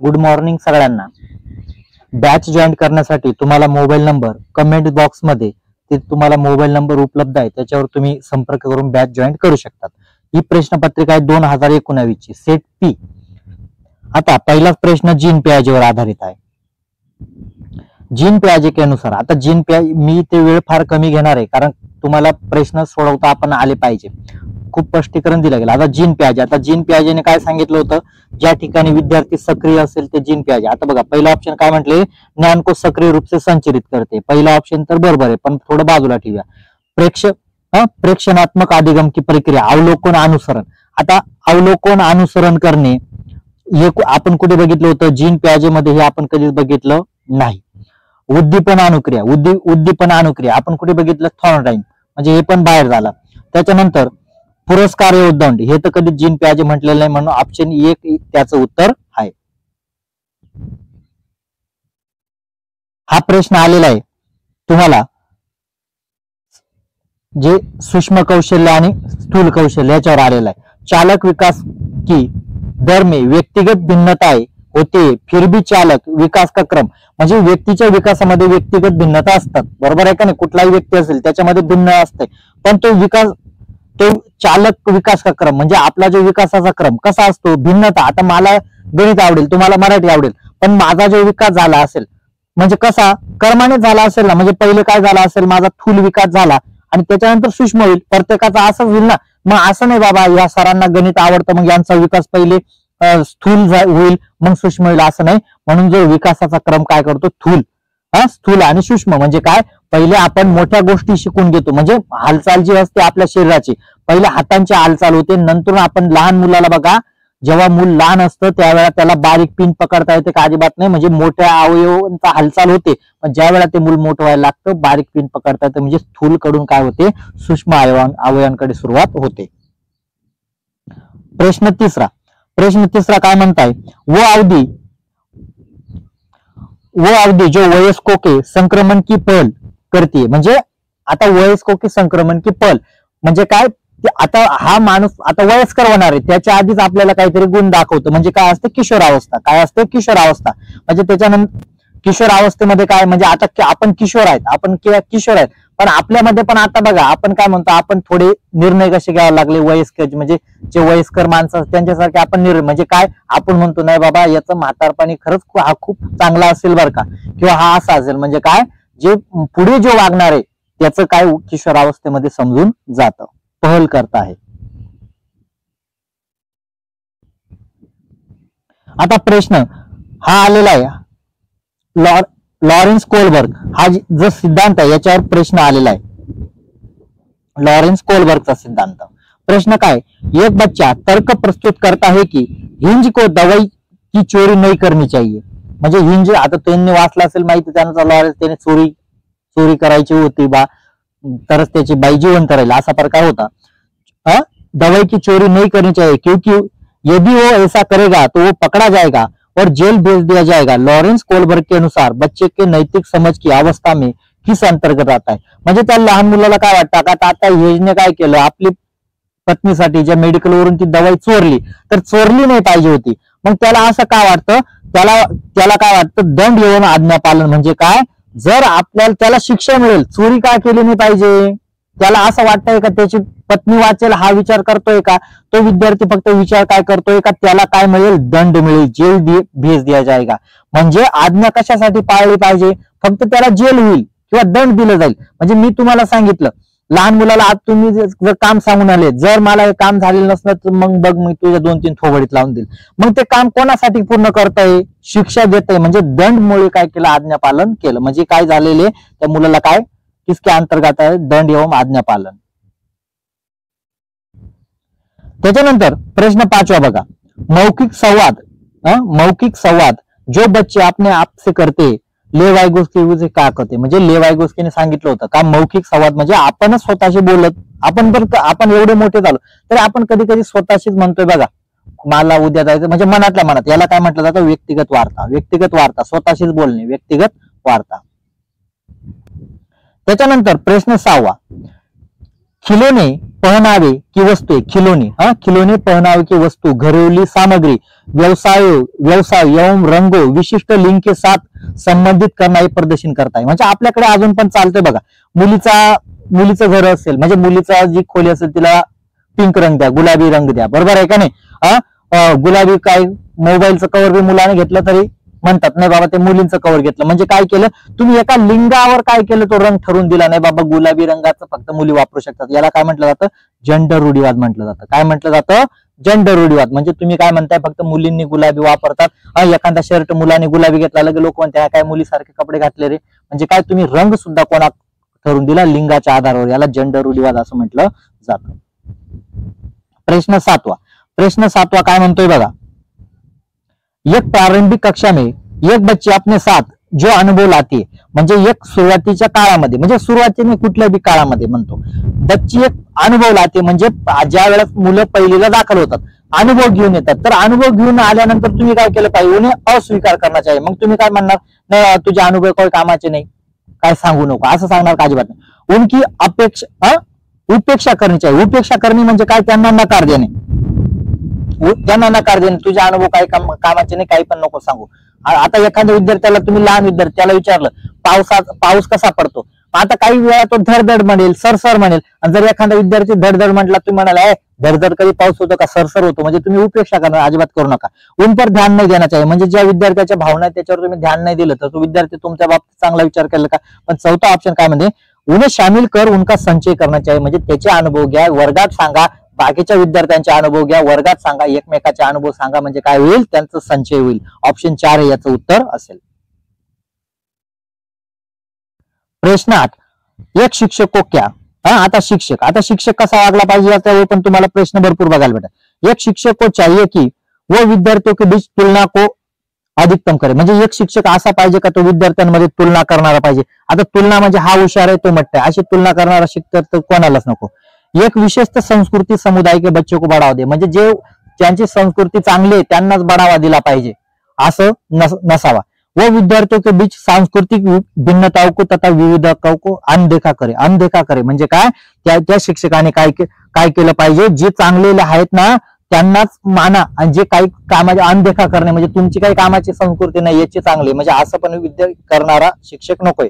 Good morning सगळ्यांना. Batch join करण्यासाठी तुम्हाला मोबाईल नंबर कमेंट बॉक्स मध्ये ते तुम्हाला मोबाईल नंबर उपलब्ध आहे, त्याच्यावर तुम्ही संपर्क करून बॅच जॉईन करू शकतात. ही प्रश्नपत्रिका आहे 2019 ची, सेट पी. आता पहिलाच प्रश्न जीन पियाजेवर आधारित आहे. जीन पियाजे के अनुसार, आता जीन पियाजे, मी ते वेळ फार कमी घेणार आहे कारण तुम्हाला प्रश्न सोडवता आपण आले पाहिजे, खूप स्पष्टीकरण दिलं गेलं. आता जीन पियाजे, आता जीन पियाजेने काय सांगितलं होतं, ज्या ठिकाणी विद्यार्थी सक्रिय असेल ते जीन पियाजे. आता बघा पहिला ऑप्शन काय म्हटले, ज्ञान को सक्रिय रूप से संचरित करते. पहिला ऑप्शन तर बरोबर आहे, पण थोडं बाजूला ठेवूया. प्रेक्षणात्मक अधिगम की प्रक्रिया, अवलोकन अनुसरण. आता अवलोकन अनुसरण करणे हे आपण कुठे बघितलं होतं, जीन पियाजे मध्ये, हे आपण कधीच बघितलं नाही. उद्दीपन अनुक्रिया, उद्दीपन अनुक्रिया आपण कुठे बघितलं, थॉर्नडाईन, म्हणजे हे पण बाहेर झालं. त्याच्यानंतर पुरस्कार उद्दंड, हे तर कधी जीन पियाजे म्हटलेलं नाही, म्हणून ऑप्शन 1 त्याचं उत्तर आहे. हा प्रश्न आलेला आहे तुम्हाला, जे सूक्ष्म कौशल्य आणि स्थूल कौशल्य याच्यावर आलेला आहे. चालक विकास की दर में व्यक्तिगत भिन्नताएं होते, फिर भी चालक विकास का क्रम, म्हणजे व्यक्तीच्या विकासामध्ये व्यक्तिगत भिन्नता असतात, बरोबर आहे का नाही. कुठलाही व्यक्ती असेल त्याच्यामध्ये भिन्न असते, पण तो चालक विकास का क्रम म्हणजे आपला जो विकासाचा क्रम कसा असतो, भिन्नता. आता मला गणित आवडेल, तुम्हाला मराठी आवडेल, पण माझा जो विकास झाला असेल म्हणजे कसा क्रमाने झाला असेल ना, म्हणजे पहिले काय झाला असेल, माझा स्थूल विकास झाला आणि त्याच्यानंतर सूक्ष्म होईल, प्रत्येकाचा असंच होईल ना. मग असं नाही बाबा या सरांना गणित आवडतं मग यांचा विकास पहिले स्थूल होईल मग सूक्ष्म होईल, असं नाही. म्हणून जो विकासाचा क्रम काय करतो, स्थूल आणि सूक्ष्म म्हणजे काय, पहिले आपण मोठ्या गोष्टी शिकून घेतो, म्हणजे हालचाल जी असते आपल्या शरीराची, पहिले हातांची हालचाल होते, नंतर आपण लहान मुलाला बघा, जेव्हा मूल लहान असतं त्यावेळेला त्याला बारीक पिन पकडता येते का, अजिबात नाही, म्हणजे मोठ्या अवयवांचा हालचाल होते. पण ज्या वेळेला ते मूल मोठं व्हायला लागतं बारीक पिन पकडता येते, म्हणजे स्थूल कडून काय होते, सूक्ष्म अवयवांकडे सुरुवात होते. प्रश्न तिसरा काय म्हणताय, वो अवधि जो वयस्कों के संक्रमण की पहल करते, म्हणजे आता वयस्कों के संक्रमण की पहल म्हणजे काय, आता हा माणूस आता वयस्कर होणार आहे, त्याच्या आधीच आपल्याला काहीतरी गुण दाखवतं, म्हणजे काय असते, किशोरावस्था. काय असते, किशोरावस्था. म्हणजे त्याच्यानंतर किशोरावस्थेमध्ये काय, म्हणजे आता आपण किशोर आहेत, पण आपल्यामध्ये पण आता बघा आपण काय म्हणतो, आपण थोडे निर्णय कसे घ्यावे लागले, वयस्कर म्हणजे जे वयस्कर माणसं त्यांच्यासारखे आपण निर्णय, म्हणजे काय आपण म्हणतो नाही बाबा याचं म्हातारपणी खरंच हा खूप चांगला असेल बरं का, किंवा हा असा असेल, म्हणजे काय जे पुढे जो वागणार आहे त्याचं काय किशोरावस्थेमध्ये समजून जातं, पहल करता आहे. आता प्रश्न हा आलेला आहे, लॉरेन्स कोलबर्ग हा जो सिद्धांत आहे याच्यावर प्रश्न आलेला आहे, लॉरेन्स कोलबर्गचा सिद्धांत. प्रश्न काय, एक बच्चा तर्क प्रस्तुत करता है कि हिंज को दवाई की चोरी नहीं करनी चाहिए. म्हणजे हिंज, आता त्यांनी वाचलं असेल माहिती, त्यानुसार लॉरेन्स त्याने चोरी करायची होती बा, तरच त्याची बाई जिवंत राहील, असा प्रकार होता. दवाई की चोरी नहीं करनी चाहिए क्योंकि यदि वो ऐसा करेगा तो वो पकड़ा जाएगा और जेल भेज दिया जाएगा. लॉरेन्स कोलबर्ग के अनुसार बच्चे के नैतिक समझ की अवस्था में किस अंतर्गत आता है. म्हणजे त्या लहान मुलाला काय वाटतं का, आता हिंजने काय केलं, आपली पत्नीसाठी ज्या मेडिकलवरून ती दवाई चोरली, तर चोरली नाही पाहिजे होती, मग त्याला असं काय वाटतं, त्याला काय वाटतं, दंड एवं आज्ञापालन म्हणजे काय, जर आपल्याला त्याला शिक्षा मिळेल, चोरी का केली नाही पाहिजे, त्याला असं वाटतंय का त्याची पत्नी वाचेल हा विचार करतोय का, तो विद्यार्थी फक्त विचार काय करतोय का त्याला काय मिळेल, दंड मिळेल, जेल भेज दिया जाएगा. म्हणजे आज्ञा कशासाठी पाळली पाहिजे, फक्त त्याला जेल होईल किंवा दंड दिलं जाईल. म्हणजे मी तुम्हाला सांगितलं लहान मुलाला, आज तुम्ही जर काम सांगून आले, जर मला हे काम झालेलं नसलं तर मग बघ मी तुझ्या 2-3 थोबडीत लावून देईल, मग ते काम कोणासाठी पूर्ण करताय, शिक्षा देतय, म्हणजे दंडमुळे काय केलं, आज्ञापालन केलं. म्हणजे काय झालेले त्या मुलाला काय, किसके अंतर्गत आहे, दंड एवं आज्ञापालन. त्याच्यानंतर प्रश्न 5 बघा, मौखिक संवाद जो बच्चे अपने आप से करते, लेवायगोस्की का करते. म्हणजे लेवायगोस्कीने सांगितलं होतं का, मौखिक संवाद म्हणजे आपणच स्वतःशी बोलत, आपण एवढे मोठे झालो तरी आपण कधी कधी स्वतःशीच म्हणतोय बघा, मला उद्या जायचं, म्हणजे मनातल्या मनात. याला काय म्हटलं जातं, व्यक्तिगत वार्ता, स्वतःशीच बोलणे, व्यक्तिगत वार्ता. त्याच्यानंतर प्रश्न 6, खिलौने पहनावे की वस्तू, खिलौने, खिलौने, पहनावे की वस्तू, घरेलू सामग्री, व्यवसाय एवं रंगो विशिष्ट लिंग के साथ संबंधित करणारे प्रदर्शन करताय. म्हणजे आपल्याकडे अजून पण चालतंय बघा. मुलीचं घर असेल म्हणजे मुलीचा जी खोली असेल तिला पिंक रंग द्या, गुलाबी रंग द्या, बरोबर आहे का नाही. गुलाबी काय मोबाईलचं कव्हर बी मुलाने घेतलं तरी म्हणतात नाही बाबा ते मुलींचं कव्हर घेतलं. म्हणजे काय केलं तुम्ही, एका लिंगावर काय केलं तो रंग ठरवून दिला नाही बाबा गुलाबी रंगाचं फक्त मुली वापरू शकतात. याला काय म्हटलं जातं, जेंडर रूढीवाद म्हटलं जातं. काय म्हटलं जातं, जेंडर रूढीवाद. म्हणजे तुम्ही काय म्हणताय फक्त मुलींनी गुलाबी वापरतात. एखादा शर्ट मुलाने गुलाबी घेतला लगे लोक म्हणते काय मुलीसारखे कपडे घातले रे. म्हणजे काय तुम्ही रंग सुद्धा कोणा ठरवून दिला, लिंगाच्या आधारावर. याला जेंडर रूढीवाद असं म्हटलं जातं. प्रश्न सातवा काय म्हणतोय बघा. एक प्रारंभिक कक्षा में एक बच्चे अपने साथ जो अनुभव लाते, म्हणजे एक सुरुवातीच्या काळामध्ये, म्हणजे सुरुवातीने कुठल्या बी काळामध्ये म्हणतो, बच्ची एक अनुभव लाते, म्हणजे ज्या वेळेस मुलं पहिलीला दाखल होतात अनुभव घेऊन येतात. तर अनुभव घेऊन आल्यानंतर तुम्ही काय केलं पाहिजे, उन्हें अस्वीकार करना चाहिए. मग तुम्ही काय म्हणणार, नाही तुझे अनुभव काही कामाचे नाही, काय सांगू नको असं सांगणार का, अजिबात नाही. उनकी उपेक्षा करणी चाहिए. उपेक्षा करणे म्हणजे काय, त्यांना नकार देणे. तुझे अनुभव काही कामाचे नाही, काही पण नको सांगू. आता एखाद्या विद्यार्थ्याला तुम्ही, लहान विद्यार्थ्याला विचारलं पाऊस कसा पडतो, आता काही वेळा तो धडधड म्हणेल, सरसर म्हणेल. आणि जर एखादा विद्यार्थी धडधड म्हटला तुम्ही म्हणाला धडधड कधी पाऊस होतो का, सरसर होतो, म्हणजे तुम्ही उपेक्षा करणार, अजिबात करू नका. उन पर ध्यान नाही देना चाहिए. म्हणजे ज्या विद्यार्थ्याच्या भावना आहेत त्याच्यावर तुम्ही ध्यान नाही दिलं तर तो विद्यार्थी तुमच्या बाबतीत चांगला विचार केला का. पण चौथा ऑप्शन काय म्हणजे, उन्हें शामिल कर उनका संचय करना चाहिए. म्हणजे त्याचे अनुभव घ्या, वर्गात सांगा, बाकीच्या विद्यार्थ्यांचे अनुभव घ्या, वर्गात सांगा, एकमेकाचे अनुभव सांगा, म्हणजे काय होईल, त्यांचा संचय होईल. ऑप्शन 4 हे याचं उत्तर असेल. प्रश्न 8, एक शिक्षक को क्या. आता शिक्षक कसा वागला पाहिजे याच्यावर पण तुम्हाला प्रश्न भरपूर बघायला भेटतात. एक शिक्षक को चाहिए की वो विद्यार्थियों के बीच तुलना को अधिकतम करे. म्हणजे एक शिक्षक असा पाहिजे का तो विद्यार्थ्यांमध्ये तुलना करणारा पाहिजे. आता तुलना म्हणजे हा हुशार आहे तो मट्ट आहे अशी तुलना करणारा शिक्षक तर कोणालाच नको. एक विशेष संस्कृती समुदाय के बच्चों को बढ़ावा दे. म्हणजे जे ज्यांची संस्कृती चांगली आहे त्यांनाच बढ़ावा दिला पाहिजे असं नसावा. वो विद्यार्थियों के बीच सांस्कृतिक भिन्नताओं को तथा विविधताओं को अनदेखा करे. म्हणजे काय, त्या शिक्षकाने काय केलं पाहिजे, जे चांगलेले आहेत ना त्यांनाच माना, आणि जे काही कामाचे अनदेखा करणे म्हणजे तुमची काही कामाची संस्कृती नाही याची चांगली, म्हणजे असं पण विद्या करणारा शिक्षक नकोय.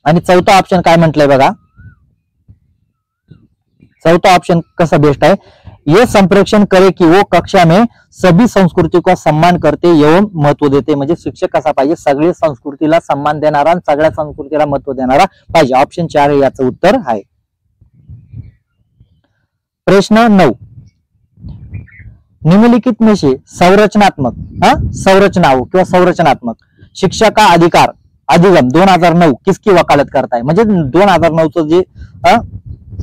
आणि चौथा ऑप्शन काय म्हटलंय बघा, चौथा ऑप्शन कसा बेस्ट आहे, ये संप्रेषण करे कि वो कक्षा में सभी संस्कृती का सम्मान करते एवं महत्व देते. म्हणजे शिक्षक कसा पाहिजे, सगळ्या संस्कृतीला सम्मान देणारा आणि सगळ्या संस्कृतीला महत्व देणारा पाहिजे. ऑप्शन 4 हे याचं उत्तर आहे. प्रश्न 9, निम्नलिखित में से संरचनात्मक शिक्षा का अधिगम 2009 किसकी वकालत करताय. म्हणजे 2009चं जे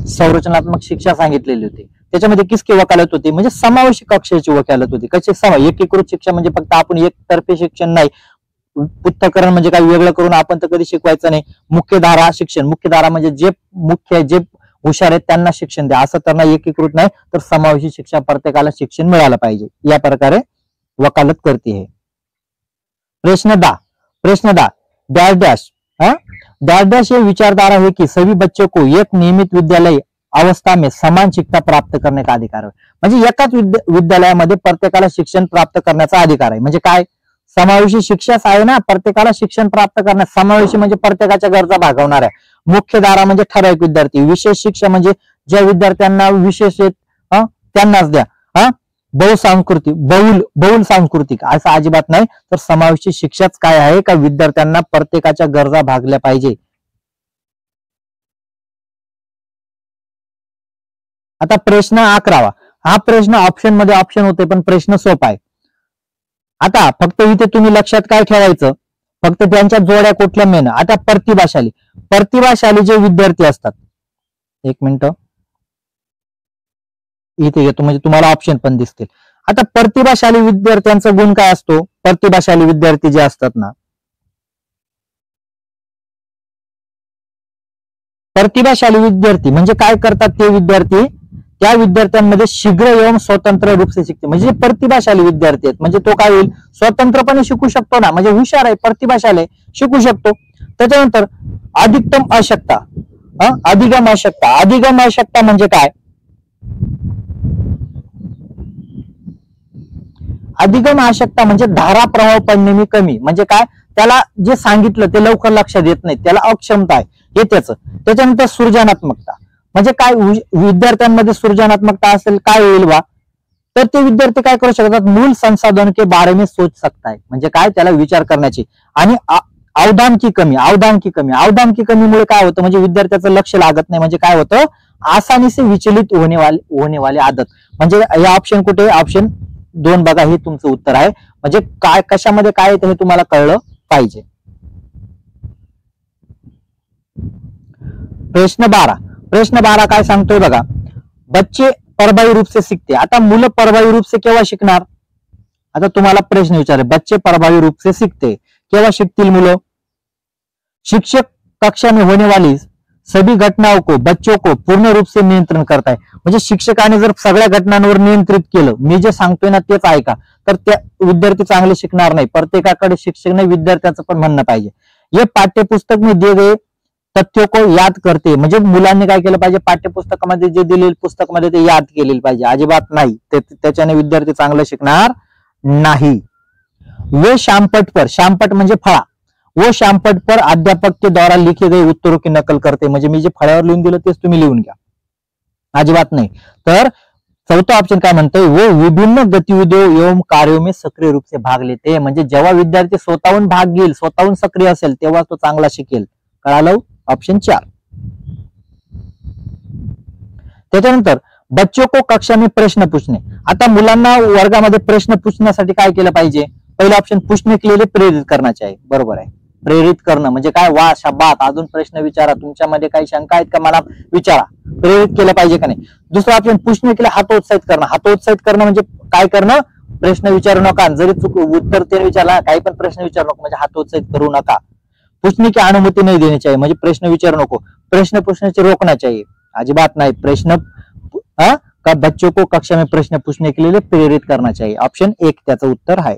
संरचनात्मक शिक्षा सांगितलेली होती त्याच्यामध्ये किसकी वकालत होती, म्हणजे समावेशी कक्षेची वकालत होती. कशी एकीकृत शिक्षण म्हणजे फक्त आपण एकतर्फी शिक्षण नाही, पृथक्करण म्हणजे काही वेगळं करून आपण तर कधी शिकवायचं नाही. मुख्यधारा शिक्षण, मुख्यधारा म्हणजे जे हुशार आहेत त्यांना शिक्षण द्या, असं तर नाही, एकीकृत नाही तर समावेशी शिक्षा, प्रत्येकाला शिक्षण मिळालं पाहिजे, या प्रकारे वकालत करते है. प्रश्न 10 डैश ये विचारधारा है कि सभी बच्चों को एक नियमित विद्यालय अवस्था में समान शिक्षा प्राप्त करने का अधिकार आहे. म्हणजे एकाच विद्यालयामध्ये प्रत्येकाला शिक्षण प्राप्त करण्याचा अधिकार आहे. म्हणजे काय, समावेशी शिक्षाच आहे ना, प्रत्येकाला शिक्षण प्राप्त करण्यास. समावेशी म्हणजे प्रत्येकाच्या गरजा भागवणाऱ्या. मुख्यधारा म्हणजे ठराविक विद्यार्थी. विशेष शिक्षा म्हणजे ज्या विद्यार्थ्यांना विशेष त्यांनाच द्या. बहु सांस्कृतिक असं अजिबात नाही. तर समावेशी शिक्षाच काय आहे का विद्यार्थ्यांना प्रत्येकाच्या गरजा भागल्या पाहिजे. आता प्रश्न 11, हा प्रश्न ऑप्शन मध्ये ऑप्शन होते पण प्रश्न सोपा आहे. आता फक्त इथे तुम्ही लक्षात काय ठेवायचं, फक्त त्यांच्या जोड्या कुठल्या मेन. आता प्रतिभाशाली जे विद्यार्थी असतात, एक मिनिट इथे घेतो म्हणजे तुम्हाला ऑप्शन पण दिसतील. आता प्रतिभाशाली विद्यार्थ्यांचा गुण काय असतो, प्रतिभाशाली विद्यार्थी जे असतात ना, प्रतिभाशाली विद्यार्थी म्हणजे काय करतात ते विद्यार्थी, त्या विद्यार्थ्यांमध्ये शीघ्र एवं स्वतंत्र रूप से शिकते. म्हणजे प्रतिभाशाली विद्यार्थी आहेत म्हणजे तो काय होईल, स्वतंत्रपणे शिकू शकतो ना, म्हणजे हुशार आहे, प्रतिभाशाली शिकू शकतो. त्याच्यानंतर अधिकतम अधिगम आवश्यकता. अधिगम आवश्यकता म्हणजे काय? अधिगम आवश्यकता म्हणजे धारा प्रवाह पडणे कमी. म्हणजे काय? त्याला जे सांगितलं ते लवकर लक्षात येत नाही, त्याला अक्षमता आहे हे त्याचं. त्याच्यानंतर सृजनात्मकता म्हणजे काय? विद्यार्थ्यांमध्ये सृजनात्मकता असेल काय होईल बा, तर ते विद्यार्थी काय करू शकतात? मूल संसाधन के बारे में सोच सकता है. म्हणजे काय? त्याला विचार करण्याची. आणि अवधान की कमी. अवधान की कमीमुळे काय होतं? म्हणजे विद्यार्थ्याचं लक्ष लागत नाही. म्हणजे काय होतं? आसानी से विचलित होने वाली आदत. म्हणजे हे ऑप्शन कुठे? ऑप्शन 2 बघा, हे तुमचं उत्तर आहे. म्हणजे काय, कशामध्ये काय येतं हे तुम्हाला कळलं पाहिजे. प्रश्न 12 काय सांगतोय बघा. बच्चे परभावी रूप से सीखते. आता मुलं परभावी रूप से केव्हा शिकणार? आता तुम्हाला प्रश्न विचारले, बच्चे परभावी रूप से सीखते, केव्हा शिकतील मुलं? शिक्षक कक्षा में होने वाली सभी घटनाओं को बच्चों को पूर्ण रूप से नियंत्रण करता है. म्हणजे शिक्षकाने जर सगळ्या घटनांवर नियंत्रित केलं, मी जे सांगतोय ना तेच ऐका, तर त्या विद्यार्थी चांगले शिकणार नाही. प्रत्येकाकडे शिक्षक विद्यार्थ्याचं पण म्हणणं पाहिजे. हे पाठ्यपुस्तक में दिए गए तथ्यों को याद करते. म्हणजे मुलांनी काय केलं पाहिजे? पाठ्यपुस्तकामध्ये जे दिलेले पुस्तकामध्ये ते याद केलेले पाहिजे. अजिबात नाही, त्याच्याने विद्यार्थी चांगलं शिकणार नाही. वे शामपट म्हणजे फळा. वो शामपट पर अध्यापक के द्वारा लिखे गए उत्तरों की नकल करते. म्हणजे मी जे फळ्यावर लिहून दिलं तेच तुम्ही लिहून घ्या, अजिबात नाही. तर चौथा ऑप्शन काय म्हणतोय? वो विभिन्न गतिविधियों एवं कार्यों में सक्रिय रूप से भाग लेते. म्हणजे जेव्हा विद्यार्थी स्वतःहून भाग घेईल, स्वतःहून सक्रिय असेल, तेव्हा तो चांगला शिकेल. कळालं? ऑप्शन 4. त्याच्यानंतर बच्चों को कक्षा में प्रश्न पूछणे. आता मुलांना वर्गामध्ये प्रश्न पूछण्यासाठी काय केलं पाहिजे? पहिलं ऑप्शन पूछने के लिए प्रेरित करना चाहिए. बरोबर आहे. प्रेरित करणं म्हणजे काय? वा शाबात, अजून प्रश्न विचारा, तुमच्यामध्ये काही शंका आहेत का मला विचारा. प्रेरित केलं पाहिजे का नाही? दुसरा ऑप्शन पूछने के लिए हतोत्साहित करणं. हतोत्साहित करणं म्हणजे काय करणं? प्रश्न विचारू नका, जरी उत्तर ते विचारला, काही पण प्रश्न विचारू नको, म्हणजे हतोत्साहित करू नका. पूछने की अनुमति नहीं देनी चाहिए. म्हणजे प्रश्न विचारू नको, प्रश्न पूछने रोकना चाहिए. अजिबात नाही. प्रश्न का बच्चों को कक्षा में प्रश्न पूछने के लिए प्रेरित करना चाहिए. ऑप्शन 1 त्याचं उत्तर आहे.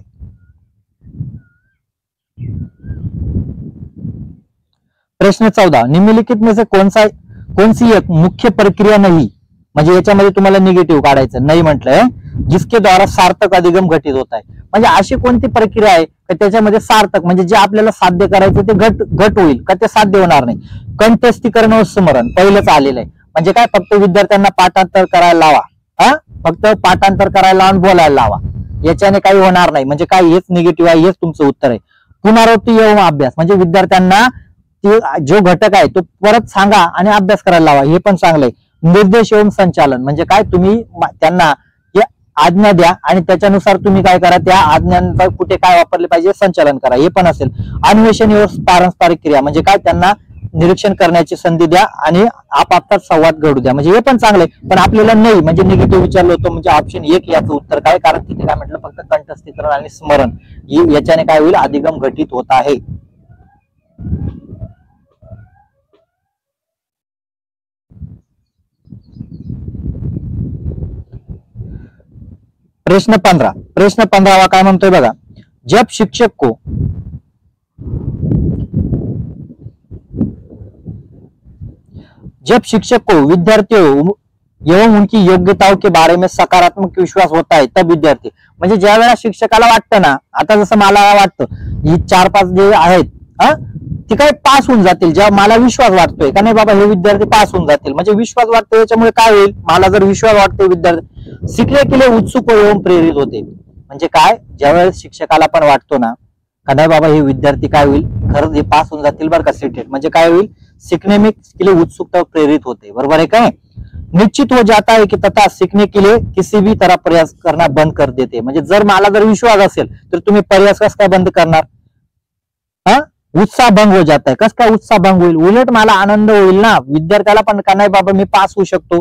प्रश्न 14, निम्नलिखित में से कौन सी एक मुख्य प्रक्रिया नहीं. म्हणजे याच्यामध्ये तुम्हाला निगेटिव्ह काढायचं. नाही म्हटलंय, जिसके द्वारा सार्थक अधिगम घटित होत आहे. म्हणजे अशी कोणती प्रक्रिया आहे की त्याच्यामध्ये सार्थक म्हणजे जे आपल्याला साध्य करायचं ते घट होईल का? ते साध्य होणार नाही. कंठस्थीकरण व स्मरण पहिलंच आलेलं आहे. म्हणजे काय? फक्त विद्यार्थ्यांना पाठांतर करायला लावा, फक्त पाठांतर करायला लावून बोलायला लावा, याच्याने काही होणार नाही. म्हणजे काय? हेच निगेटिव्ह आहे, हेच तुमचं उत्तर आहे. पुनरावृत्ती एवं अभ्यास म्हणजे विद्यार्थ्यांना जो घटक आहे तो परत सांगा आणि अभ्यास करायला लावा, हे पण चांगलंय. निर्देश एवं संचालन म्हणजे काय? तुम्ही त्यांना आज्ञा द्या आणि त्याच्यानुसार तुम्ही काय करा, त्या आज्ञांचा कुठे काय वापरले पाहिजे संचालन करा, हे पण असेल. अन्वेषण एवं पारस्परिक क्रिया म्हणजे काय? त्यांना निरीक्षण करण्याची संधी द्या आणि आपापसात संवाद घडू द्या, म्हणजे हे पण चांगलंय. पण आपल्याला नाही म्हणजे निगेटिव्ह विचारलं होतं. म्हणजे ऑप्शन 1 याचं उत्तर काय? कारण तिथे काय म्हटलं? फक्त कंठस्थीकरण आणि स्मरण, याच्याने काय होईल? अधिगम घटित होत आहे. प्रश्न 15 काय म्हणतोय बघा. जब शिक्षक को विद्यार्थियों एवं उनकी योग्यताओं के बारे में सकारात्मक विश्वास होता है तब विद्यार्थी. म्हणजे ज्या वेळेला शिक्षकाला वाटतं ना, आता जसं मला वाटतं ही 4-5 जे आहेत ती काय पास होऊन जातील, जेव्हा मला विश्वास वाटतोय का नाही बाबा हे विद्यार्थी पास होऊन जातील, म्हणजे विश्वास वाटतो, याच्यामुळे काय होईल? मला जर विश्वास वाटतो विद्यार्थी शिकने के लिए उत्सुक एवं प्रेरित होते. म्हणजे काय? ज्यावेळेस शिक्षकाला पण वाटतो ना का नाही बाबा हे विद्यार्थी काय होईल? खरंच हे पास होऊन जातील बरं का सीटेट, म्हणजे काय होईल? सीखने में के लिए उत्सुकता प्रेरित होते. बरोबर आहे काय? निश्चित हो जाता है कि तथा सीखने के लिए किसी भी तरह प्रयास करना बंद कर देते. म्हणजे जर मला जर विश्वास असेल तर तुम्ही प्रयास कस काय बंद करणार? उत्साह भंग हो जाता है. कस काय उत्साह भंग होईल? उलट मला आनंद होईल ना, विद्यार्थ्याला पण का नाही बाबा मी पास होऊ शकतो.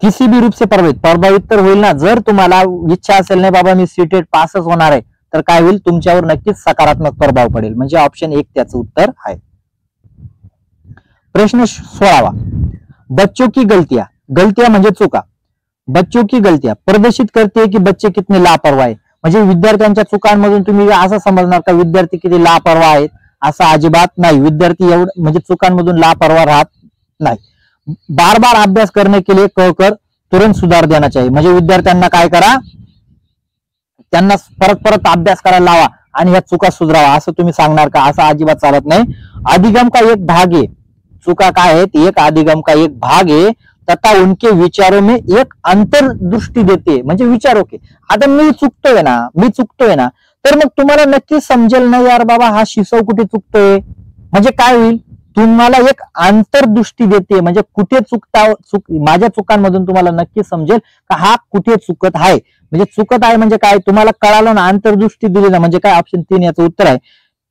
किसी भी रूप से प्रभावित तर होईल ना. जर तुम्हाला इच्छा असेल नाही बाबा मी सीटेट पासच होणार आहे तर काय होईल? तुमच्यावर नक्कीच सकारात्मक प्रभाव पडेल. म्हणजे ऑप्शन 1 त्याचं उत्तर आहे. प्रश्न 16, बच्चों की गलतियां म्हणजे चुका. बच्चों की गलतियां प्रदर्शित करते की बच्चे कितने लापरवाह आहे. म्हणजे विद्यार्थ्यांच्या चुकांमधून तुम्ही असं समजणार का विद्यार्थी किती लापरवाह आहेत. असं अजिबात नाही. विद्यार्थी एवढं म्हणजे चुकांमधून लापरवाह राहत नाही. बार बार अभ्यास करने के लिए कहकर तुरंत सुधार देना चाहिए. म्हणजे विद्यार्थ्यांना काय करा, त्यांना परत परत अभ्यास करायला लावा आणि ह्या चुका सुधारावा असं तुम्ही सांगणार का? असं अजिबात चालत नाही. अधिगम का एक भाग आहे. चुका काय आहेत? एक अधिगम का एक भाग आहे तथा उनके विचारों में एक अंतर्दृष्टी देते. म्हणजे विचारो की आता मी चुकतोय ना, तर मग तुम्हाला नक्की समजेल ना यार बाबा हा शिसव कुठे चुकतोय. म्हणजे काय होईल, तुम्हाला एक अंतर्दृष्टी देते. म्हणजे कुठे माझ्या चुकांमधून तुम्हाला नक्की समजेल का हा कुठे चुकत आहे. म्हणजे चुकत आहे म्हणजे काय तुम्हाला कळालं ना, अंतर्दृष्टी दिली ना. म्हणजे काय ऑप्शन 3 याचं उत्तर आहे.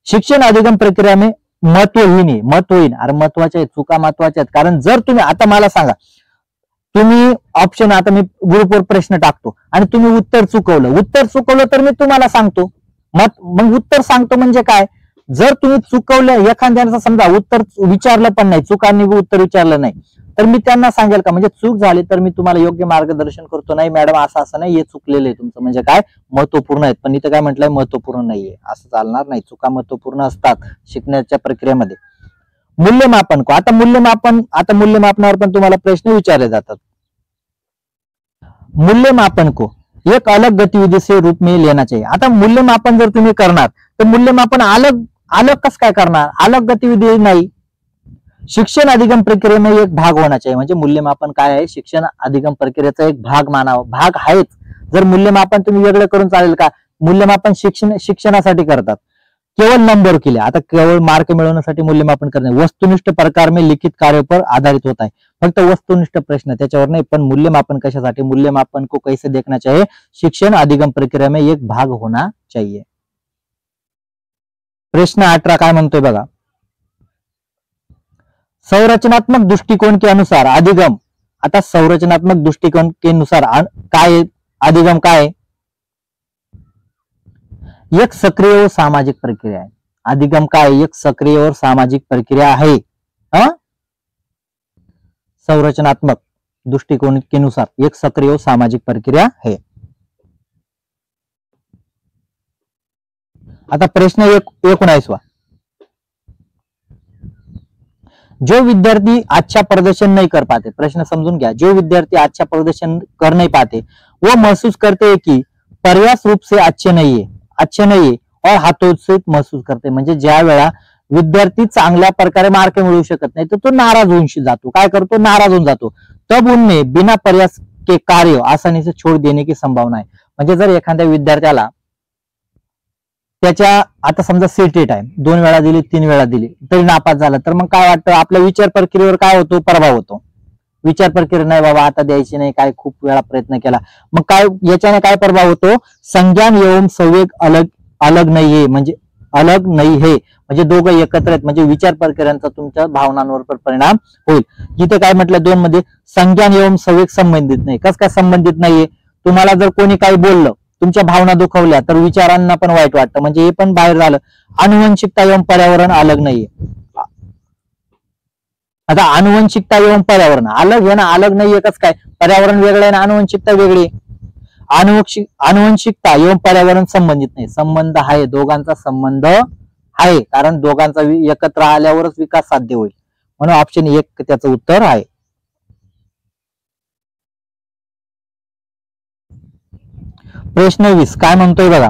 शिक्षण अधिगम प्रक्रिया में महत्वहीन आहे. महत्वहीन अरे महत्वाच्या आहेत, चुका महत्वाच्या आहेत. कारण जर तुम्ही आता मला सांगा, तुम्ही ऑप्शन आता मी ग्रुपवर प्रश्न टाकतो आणि तुम्ही उत्तर चुकवलं तर मी तुम्हाला सांगतो मग उत्तर सांगतो. म्हणजे काय, जर तुम्ही चुकवलं एखाद्याचं समजा उत्तर विचारलं पण नाही, चुकांनी उत्तर विचारलं नाही, तर मी त्यांना सांगेल का म्हणजे चूक झाली तर मी तुम्हाला योग्य मार्गदर्शन करतो. नाही मॅडम असं नाही, हे चुकलेलं आहे तुमचं. म्हणजे काय महत्वपूर्ण आहेत, पण इथं काय म्हटलंय महत्वपूर्ण नाहीये. असं चालणार नाही. चुका महत्वपूर्ण असतात शिकण्याच्या प्रक्रियेमध्ये. मूल्यमापन को आता मूल्यमापनावर पण तुम्हाला प्रश्न विचारले जातात. मूल्यमापन को एक अलग गतिविधि से रूप में लेना चाहिए. आता मूल्यमापन जर तुम्ही करणार तर मूल्यमापन अलग कसं काय करणार, अलग गतिविधि नाही. शिक्षण अधिगम प्रक्रिये में एक भाग होना चाहिए. म्हणजे मूल्यमापन काय आहे, शिक्षण अधिगम प्रक्रियेचा एक भाग मानावा. भाग आहेच. जर मूल्यमापन तुम्ही वेगळं करून चालेल का? मूल्यमापन शिक्षणासाठी करतात. केवळ नंबर के लिए आता केवळ मार्क मिळवण्यासाठी मूल्यमापन करणे. वस्तुनिष्ठ प्रकार में लिखित कार्य पर आधारित होता है. फक्त वस्तुनिष्ठ प्रश्न त्याच्यावर नाही, पण मूल्यमापन कशासाठी, मूल्यमापन को कैसे देखना चाहिए, शिक्षण अधिगम प्रक्रिया में एक भाग होना चाहिए. प्रश्न 18 काय म्हणतोय बघा. संरचनात्मक दृष्टिकोन के अनुसार अधिगम. आता संरचनात्मक दृष्टिकोन के अनुसार काय अधिगम काय, एक सक्रिय और सामाजिक प्रक्रिया है. अधिगम काय, एक सक्रिय और सामाजिक प्रक्रिया है. संरचनात्मक दृष्टिकोन के अनुसार एक सक्रिय और सामाजिक प्रक्रिया है. आता प्रश्न 19वां. जो विद्यार्थी अच्छा प्रदर्शन नहीं कर पाते, प्रश्न समझून घ्या. जो विद्यार्थी अच्छा प्रदर्शन कर नहीं पाते वो महसूस करते हैं कि पर्याप्त रूप से अच्छे नहीं है और हातोत्साहित महसूस करते. म्हणजे ज्या वेळा विद्यार्थी चांगल्या प्रकारे मार्क मिळवू शकत नाही तर तो नाराज होऊन जातो. काय करतो, नाराज होऊन जातो. तब उनमें बिना प्रयास के कार्य आसानी से छोड़ देने की संभावना है. म्हणजे जर एखाद्या विद्यार्थ्याला त्याच्या आता समजा सेट टाइम 2 वेळा दिली 3 वेळा दिली तरी नापास झाला, तर मग काय वाटतं, आपल्या विचार प्रक्रियेवर काय होतो, प्रभाव होतो. विचार प्रक्रिया नाही बाबा आता द्यायची नाही, काय खूप वेळा प्रयत्न केला, मग काय याच्याने काय प्रभाव होतो, संज्ञान एवं संवेग अलग नाही है. म्हणजे दोघं एकत्र आहेत. म्हणजे विचार प्रक्रियांचा तुमच्या भावनांवर परिणाम होईल. जिथे काय म्हटलं 2 मध्ये संज्ञान एवं संवेग संबंधित नाही. कस काय संबंधित नाहीये, तुम्हाला जर कोणी काही बोललं तुमच्या भावना दुखवल्या तर विचारांना पण वाईट वाटतं. म्हणजे हे पण बाहेर झालं. आनुवंशिकता एवं पर्यावरण अलग नाहीये. आता आनुवंशिकता एवं पर्यावरण अलग आहे ना, अलग नाहीये. कस काय, पर्यावरण वेगळं आहे ना आनुवंशिकता वेगळी. आनुवंशिकता एवं पर्यावरण संबंधित नाही. संबंध आहे, दोघांचा संबंध आहे. कारण दोघांचा एकत्र आल्यावरच विकास साध्य होईल. म्हणून ऑप्शन 1 त्याचं उत्तर आहे. प्रश्न 20 काय म्हणतोय बघा.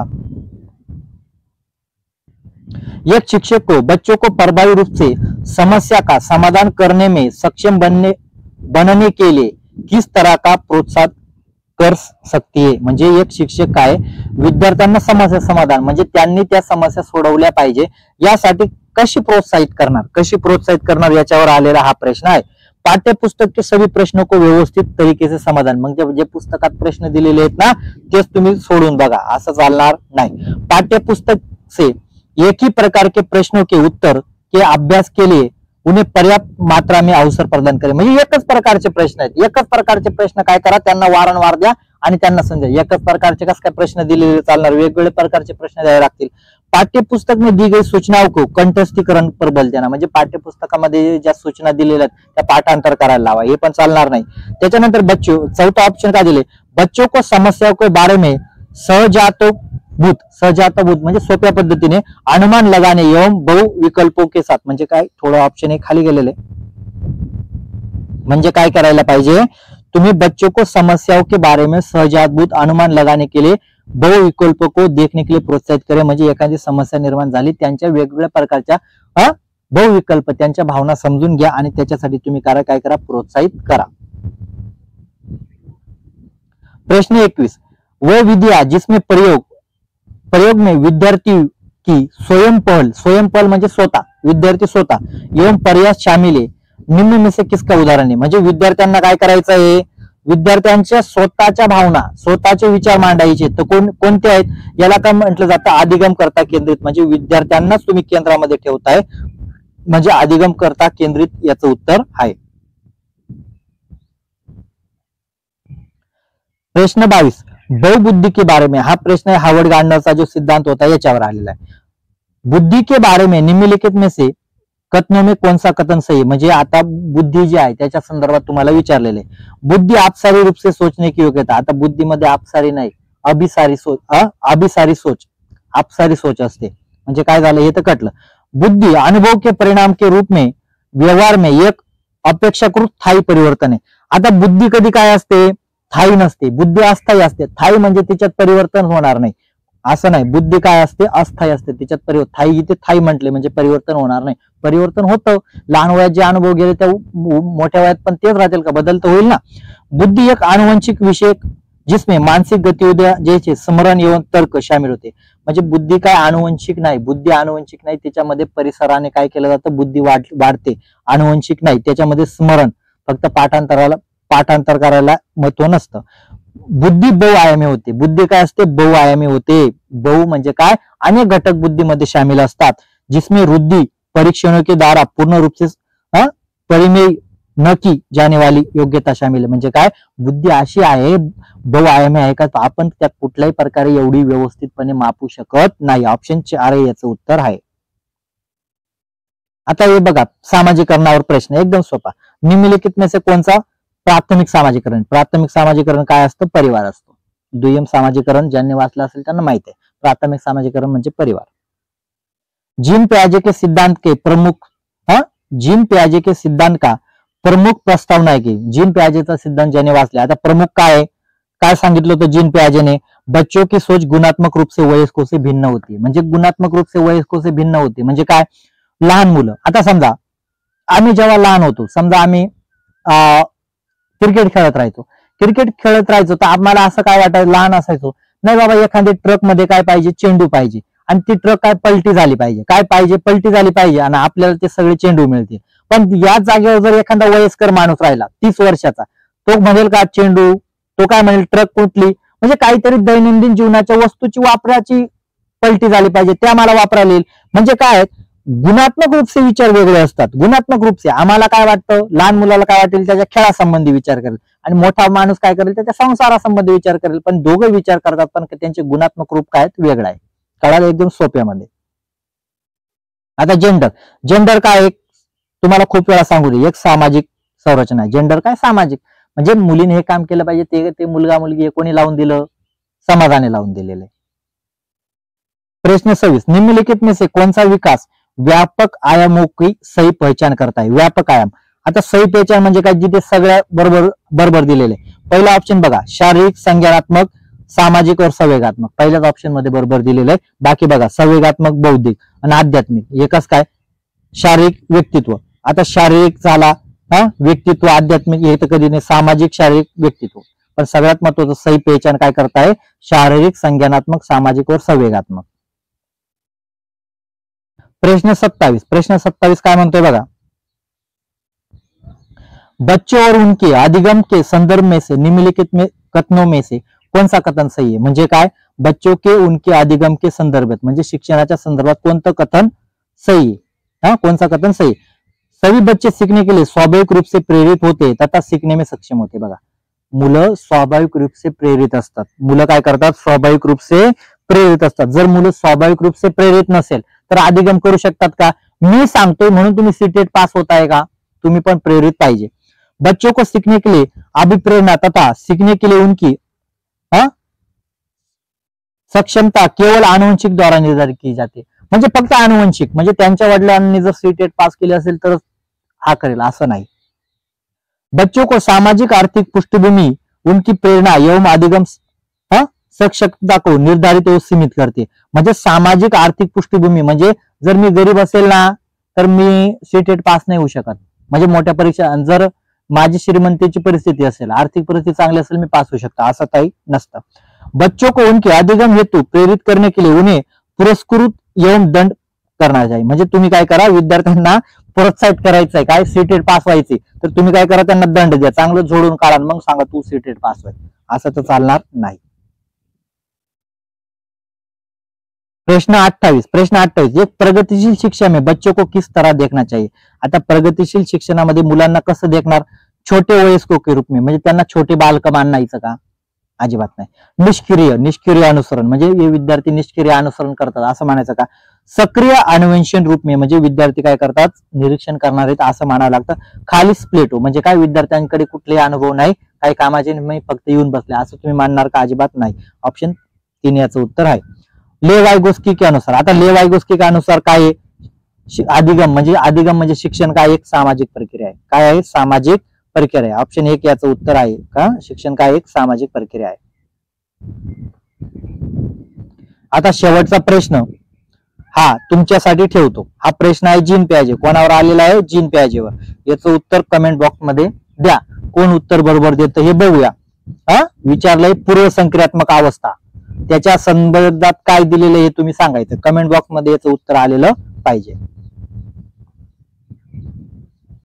एक शिक्षक को बच्चों को प्रभावी रूप से समस्या का समाधान करने में सक्षम बनने के लिए किस तरह का प्रोत्साहन कर सकती है. म्हणजे एक शिक्षक काय विद्यार्थ्यांना समस्या समाधान म्हणजे त्यांनी त्या समस्या सोडवल्या पाहिजे यासाठी कशी प्रोत्साहित करणार याच्यावर आलेला हा प्रश्न आहे. पाठ्यपुस्तक के सभी प्रश्नों को व्यवस्थित तरीके से समाधान. म्हणजे जे पुस्तकात प्रश्न दिलेले आहेत ना तेच तुम्ही सोडून बघा, असं चालणार नाही. पाठ्यपुस्तक से एक ही प्रकार के प्रश्नों के उत्तर के अभ्यास के लिए उन्हें पर्याप्त मात्रा में अवसर प्रदान करें. म्हणजे एकच प्रकारचे प्रश्न आहेत, एकच प्रकारचे प्रश्न काय करा, त्यांना वारंवार द्या आणि त्यांना समजा. एकच प्रकारचे कस काय प्रश्न दिलेले चालणार, वेगवेगळे प्रकारचे प्रश्न द्यावे लागतील. पाठ्यपुस्तक में दी गई सूचनाओं को कंठस्थीकरण पर बल देना. म्हणजे पाठ्यपुस्तकामध्ये ज्या सूचना दिलेल्या आहेत त्या पाठांतर करायला लावा, हे पण चालणार नाही. त्याच्यानंतर चौथा ऑप्शन काय दिले, बच्चों को समस्याओं के बारे में भूत, सजात भूत म्हणजे सोप्या पद्धतीने अनुमान लगाने एवं बहु विकल्पों के साथ, म्हणजे काय, थोडं ऑप्शन हे खाली गेलेले, म्हणजे काय करायला पाहिजे, तुम्ही बच्चों को समस्याओं के बारे में सहजातभूत अनुमान लगाने के लिए बहु विकल्पों को देखने के लिए प्रोत्साहित करें, म्हणजे एखादी समस्या निर्माण झाली त्यांच्या वेगवेगळ्या प्रकारच्या बहुविकल्प, त्यांच्या भावना समजून घ्या आणि त्याच्यासाठी तुम्ही काय करा, प्रोत्साहित करा. प्रश्न 21, वह विधियां जिसमें प्रयोग में विद्यार्थी की स्वयं पहल म्हणजे स्वतः, विद्यार्थी स्वतः एवं प्रयास शामिल है, निम्न में से किसका उदाहरण आहे, म्हणजे विद्यार्थ्यांना काय करायचं आहे, विद्यार्थ्यांच्या स्वतःच्या भावना, स्वतःचे विचार मांडायचे, तर कोणते आहेत, याला काय म्हटलं जातं, अधिगम करता केंद्रित, म्हणजे विद्यार्थ्यांनाच तुम्ही केंद्रामध्ये ठेवताय, म्हणजे अधिगम करता केंद्रित याचं उत्तर आहे. प्रश्न 22, बहुबुद्धि के बारे में, हा प्रश्न हार्वर्ड गार्डनरचा जो सिद्धांत होता याच्यावर आलेला आहे. बुद्धि के बारे में निम्नलिखित में से कथनों में कौन सा कथन सही, म्हणजे आता बुद्धी जी आहे त्याच्या संदर्भात तुम्हाला विचारलेले, बुद्धी आपसारी रूप से सोचने की योग्यता, आता बुद्धीमध्ये आपसारी नाही, अभिसारी सोच, आपसारी सोच असते, म्हणजे काय झालं हे तर कटलं. बुद्धि अनुभव के परिणाम के रूप में व्यवहार में एक अपेक्षाकृत स्थायी परिवर्तन आहे. आता बुद्धी कधी काय असते, स्थायी नसते, बुद्धी अस्थायी असते. स्थायी म्हणजे तिच्यात परिवर्तन होणार नाही असं नाही, बुद्धी काय असते, अस्थायी असते, तिच्यात परिवर्तन, इथे स्थायी म्हटले म्हणजे परिवर्तन होणार नाही, परिवर्तन होतं, लहान वयात जे अनुभव गेले त्या मोठ्या वयात पण तेच राहतील का, बदलतं होईल ना. बुद्धी एक आनुवंशिक विषय जिसमें मानसिक गतिविधियां जैसे स्मरण एवं तर्क शामिल होते, म्हणजे बुद्धी काय आनुवंशिक नाही, बुद्धी आनुवंशिक नाही, त्याच्यामध्ये परिसराने काय केलं जातं, बुद्धी वाढते, आनुवंशिक नाही, त्याच्यामध्ये स्मरण, फक्त पाठांतर करायला महत्व नसतं. बुद्धी बहुआयामी होते, बुद्धी काय असते, बहुआयामी होते, बहु म्हणजे काय, अनेक घटक बुद्धीमध्ये शामिल असतात, जिसमें रुद्धि परीक्षणों के द्वारा पूर्ण रूप से परिमेय न की जाने वाली योग्यता शामिल आहे, म्हणजे काय, बुद्धी अशी आहे, बहुआयामी आहे का, आपण त्या कुठल्याही प्रकारे एवढी व्यवस्थितपणे मापू शकत नाही. ऑप्शन 4 याचं उत्तर आहे. आता हे बघा, सामाजिकरणावर प्रश्न एकदम सोपा, निम्नलिखित में से कौन सा प्राथमिक सामाजिकरण, प्राथमिक सामाजिकरण काय असतं, परिवार असतो. दुय्यम सामाजिकरण ज्यांनी वाचलं असेल त्यांना माहिती आहे, प्राथमिक सामाजिकरण म्हणजे परिवार. जीन पियाजे के सिद्धांत के प्रमुख, जीन पियाजे के सिद्धांत का प्रमुख प्रस्तावना आहे की, जीन पियाजेचा सिद्धांत ज्याने वाचला, आता प्रमुख काय सांगितलं होतं जीन पियाजेने, बच्चों की सोच गुणात्मक रूप से वयस्कों से भिन्न होती, म्हणजे गुणात्मक रूप से वयस्कों से भिन्न होती म्हणजे काय, लहान मुलं, आता समजा आम्ही जेव्हा लहान होतो, समजा आम्ही क्रिकेट खेळत राहायचो, तर आम्हाला असं काय वाटायचं, लहान असायचो, नाही बाबा एखाद्या ट्रक मध्ये काय पाहिजे, चेंडू पाहिजे, आणि ती ट्रक काय पलटी झाली पाहिजे, पलटी झाली पाहिजे, आणि आपल्याला ते सगळे चेंडू मिळतील. पण या जागेवर जर एखादा वयस्कर माणूस राहिला 30 वर्षाचा, तो म्हणेल का चेंडू, तो काय म्हणेल ट्रक कुठली, म्हणजे काहीतरी दैनंदिन जीवनाच्या वस्तूची वापराची पलटी झाली पाहिजे, त्या मला वापरायला येईल, म्हणजे काय, गुणात्मक रूप से विचार वेगळे असतात. गुणात्मक रूप से आम्हाला काय वाटतं, लहान मुलाला काय वाटेल, त्याच्या खेळासंबंधी विचार करेल, आणि मोठा माणूस काय करेल, त्याच्या संसारासंबंधी विचार करेल, पण दोघे विचार करतात, पण त्यांचे गुणात्मक रूप काय वेगळं आहे. कळालं एकदम सोप्यामध्ये. आता जेंडर काय, तुम्हाला खूप वेळा सांगू दे, एक सामाजिक संरचना आहे. जेंडर काय, सामाजिक, म्हणजे मुलीने हे काम केलं पाहिजे, ते मुलगा मुलगी कोणी लावून दिलं, समाजाने लावून दिलेलं आहे. प्रश्न 26, निम्नलिखित में से कौन सा विकास व्यापक आयामों की सही पहचान करता है, व्यापक आयाम, आता सही पहचान म्हणजे काय, जिथे सगळ्या बरोबर दिलेले. पहिला ऑप्शन बघा, शारीरिक, संज्ञानात्मक, सामाजिक और संवेगात्मक, पहिल्याच ऑप्शन मध्ये बरोबर दिलेलं आहे. बाकी बघा, संवेगात्मक, बौद्धिक आणि आध्यात्मिक, एकच काय, शारीरिक, व्यक्तित्व. आता शारीरिक झाला, व्यक्तित्व, आध्यात्मिक हे तर कधी नाही, सामाजिक, शारीरिक, व्यक्तित्व, पण सगळ्यात महत्वाचं सही पहचान काय करताय, शारीरिक, संज्ञानात्मक, सामाजिक और संवेगात्मक. प्रश्न 27 काय म्हणतोय बघा, बच्चों और उनके अधिगम के संदर्भ में से निम्नलिखित में कथनों में से कौन सा कथन सही है, म्हणजे काय, बच्चों के उनके अधिगम के संदर्भात, म्हणजे शिक्षणाच्या संदर्भात कोणतं कथन सही है, कौन सा कथन सही. सभी बच्चे सीखने के लिए स्वाभाविक रूप से प्रेरित होते तथा सीखने में सक्षम होते. बघा, मुलं स्वाभाविक रूप से प्रेरित असतात, मुलं काय करतात, स्वाभाविक रूप से प्रेरित असतात. जर मुलं स्वाभाविक रूप से प्रेरित नसेल तर अधिगम करू शकतात का, मी सांगतोय म्हणून तुम्ही सीटेट पास होताय का, तुम्ही पण प्रेरित पाहिजे. बच्चों को सीखने के लिए अभिप्रेरणा तथा सीखने के लिए उनकी सक्षमता केवळ आनुवंशिक द्वारा निर्धारित की जाते, म्हणजे फक्त आनुवंशिक, म्हणजे त्यांच्या वडिलांनी जर सीटेट पास केले असेल तर हा करेल असं नाही। बच्चों को सामाजिक आर्थिक पृष्ठभूमि उनकी प्रेरणा एवं अधिगम सक्षमता को निर्धारित व सीमित करते, म्हणजे सामाजिक आर्थिक पृष्ठभूमी म्हणजे जर मी गरीब असेल ना तर मी सीटेट पास नाही होऊ शकत, म्हणजे मोठ्या परीक्षा, जर माझी श्रीमंतीची परिस्थिती असेल, आर्थिक परिस्थिती चांगली असेल, मी पास होऊ शकतो असं काही नसतं। बच्चों को उनके अधिगम हेतु प्रेरित करने के लिए उन्हें पुरस्कृत एवं दंड करना चाहिए, म्हणजे तुम्ही काय करा, विद्यार्थ्यांना प्रोत्साहित करायचंय, काय सीटेट पास व्हायचे तर तुम्ही काय करा, त्यांना दंड द्या, चांगलं जोडून काढा, मग सांगा तू सीटेट पास व्हाय, असं तर चालणार नाही। प्रश्न 28 एक प्रगतिशील शिक्षा में बच्चों को किस तरह देखना चाहिए। आता प्रगतिशील शिक्षणामध्ये मुलांना कसं देखणार, छोटे वयस्कों के रूप में, म्हणजे त्यांना छोटे बालक मानायचं का, अजिबात नाही। निष्क्रिय अनुसरण, म्हणजे हे विद्यार्थी निष्क्रिय अनुसरण करतात असं म्हणायचं का। सक्रिय अन्वेषण रूप में, म्हणजे विद्यार्थी काय करतात, निरीक्षण करणार आहेत असं म्हणावं लागतं। खाली प्लेटो, म्हणजे काय विद्यार्थ्यांकडे कुठलेही अनुभव नाही, काही कामाचे नाही, फक्त येऊन बसले असं तुम्ही मानणार का, अजिबात नाही। ऑप्शन 3 याचं उत्तर आहे। ले वाइगोस्की के अनुसार, आता ले वाइगोस्की के अनुसार काय आहे, अधिगम म्हणजे शिक्षण काय एक सामाजिक प्रक्रिया आहे, काय आहे, सामाजिक प्रक्रिया आहे। ऑप्शन 1 याचं उत्तर आहे का, शिक्षण काय एक सामाजिक प्रक्रिया आहे। आता शेवटचा प्रश्न हा तुमच्यासाठी ठेवतो, हा प्रश्न आहे जीन पियाजे, कोणावर आलेला आहे, जीन पियाजेवर। याचं उत्तर कमेंट बॉक्स मध्ये द्या, कोण उत्तर बरोबर देतं हे बघूया। विचारलंय पूर्व संक्रियात्मक अवस्था, त्याच्या संदर्भात काय दिलेलं हे तुम्ही सांगायचं, कमेंट बॉक्स मध्ये याचं उत्तर आलेलं पाहिजे।